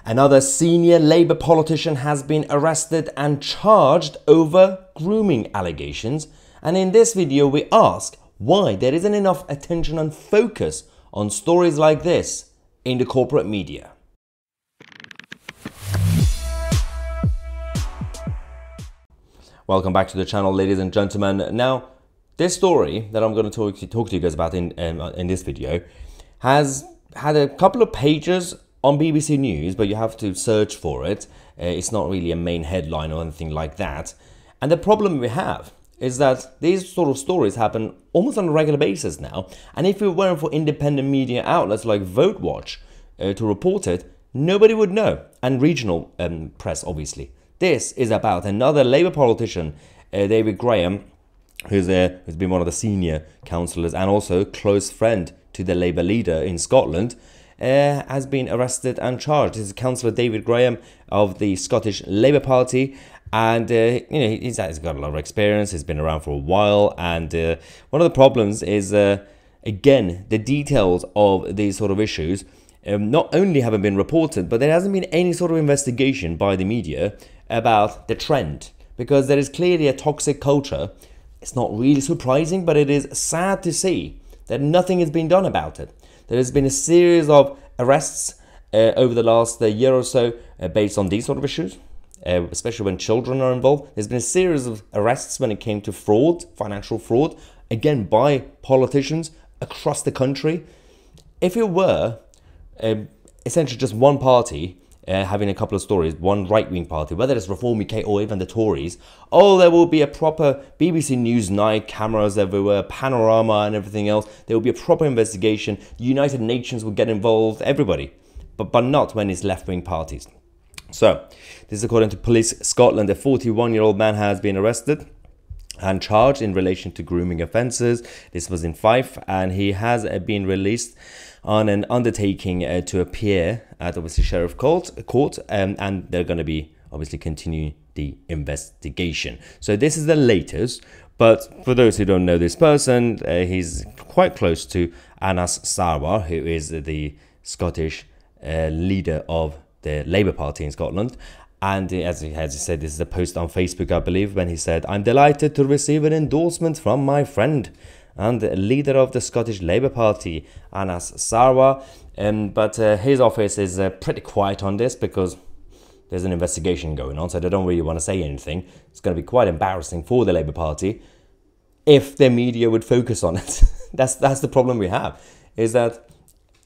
Another senior Labour politician has been arrested and charged over grooming allegations. And in this video, we ask why there isn't enough attention and focus on stories like this in the corporate media. Welcome back to the channel, ladies and gentlemen. Now, this story that I'm going to talk to you guys about in this video has had a couple of pages on BBC News, but you have to search for it. It's not really a main headline or anything like that. And the problem we have is that these sort of stories happen almost on a regular basis now. And if it weren't for independent media outlets like Vote Watch to report it, nobody would know. And regional press, obviously. This is about another Labour politician, David Graham, who's been one of the senior councillors and also a close friend to the Labour leader in Scotland, has been arrested and charged. This is Councillor David Graham of the Scottish Labour Party, and he's got a lot of experience. He's been around for a while, and one of the problems is again the details of these sort of issues not only haven't been reported, but there hasn't been any sort of investigation by the media about the trend, because there is clearly a toxic culture. It's not really surprising, but it is sad to see that nothing has been done about it. There has been a series of arrests over the last year or so based on these sort of issues, especially when children are involved. There's been a series of arrests when it came to fraud, financial fraud, again by politicians across the country. If it were essentially just one party having a couple of stories, one right-wing party, whether it's Reform UK or even the Tories, oh, there will be a proper BBC News night, cameras everywhere, panorama and everything else. There will be a proper investigation. The United Nations will get involved, everybody, but not when it's left-wing parties. So, this is according to Police Scotland. A 41-year-old man has been arrested and charged in relation to grooming offences. This was in Fife, and he has been released on an undertaking to appear at obviously Sheriff Court, and they're going to be obviously continuing the investigation. So this is the latest, but for those who don't know this person, he's quite close to Anas Sarwar, who is the Scottish leader of the Labour Party in Scotland. And as he said, this is a post on Facebook, I believe, when he said, "I'm delighted to receive an endorsement from my friend and the leader of the Scottish Labour Party, Anas Sarwar." But his office is pretty quiet on this because there's an investigation going on, so they don't really want to say anything. It's going to be quite embarrassing for the Labour Party if the media would focus on it. That's the problem we have, is that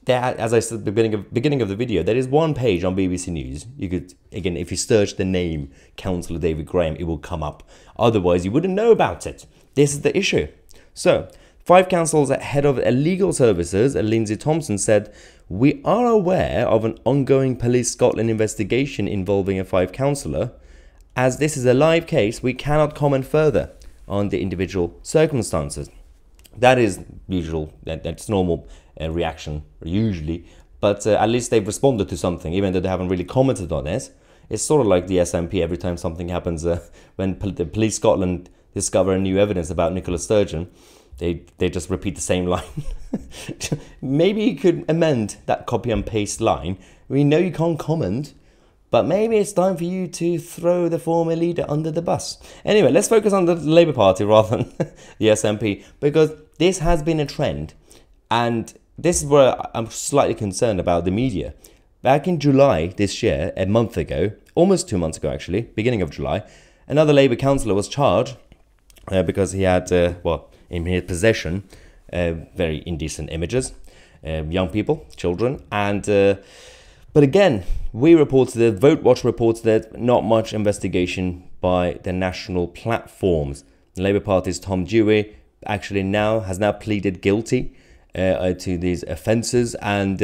there, as I said at the beginning of the video, there is one page on BBC News. You could, again, if you search the name Councillor David Graham, it will come up. Otherwise, you wouldn't know about it. This is the issue. So, Fife Council's head of legal services, Lindsay Thompson, said, "We are aware of an ongoing Police Scotland investigation involving a Fife councillor. As this is a live case, we cannot comment further on the individual circumstances." That is usual, that's normal reaction, usually. But at least they've responded to something, even though they haven't really commented on it. It's sort of like the SNP every time something happens, when the Police Scotland discover new evidence about Nicola Sturgeon. They just repeat the same line. Maybe you could amend that copy and paste line. We know you can't comment, but maybe it's time for you to throw the former leader under the bus. Anyway, let's focus on the Labour Party rather than the SNP, because this has been a trend. And this is where I'm slightly concerned about the media. Back in July this year, a month ago, almost 2 months ago actually, beginning of July, another Labour councillor was charged because he had, in his possession, very indecent images, young people, children, and but again, we reported it, Vote Watch reported it, not much investigation by the national platforms. The Labour Party's Tom Dewey actually has now pleaded guilty to these offences, and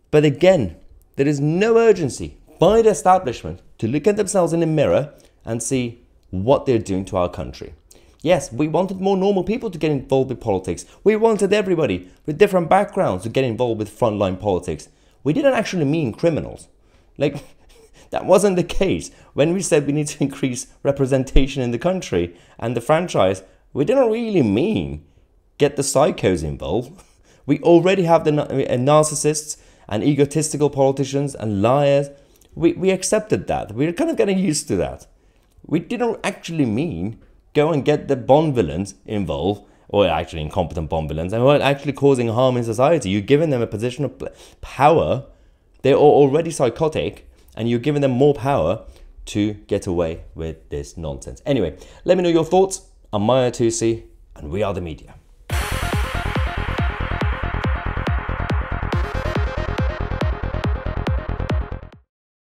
but again, there is no urgency by the establishment to look at themselves in the mirror and see what they're doing to our country. Yes, we wanted more normal people to get involved with politics. We wanted everybody with different backgrounds to get involved with frontline politics. We didn't actually mean criminals. Like, that wasn't the case. When we said we need to increase representation in the country and the franchise, we didn't really mean get the psychos involved. We already have the narcissists and egotistical politicians and liars we accepted that. We're kind of getting used to that. We didn't actually mean go and get the Bond villains involved, or actually incompetent Bond villains, and weren't actually causing harm in society. You're giving them a position of power. They're already psychotic, and you're giving them more power to get away with this nonsense. Anyway, let me know your thoughts. I'm Mahyar Tousi, and we are the media.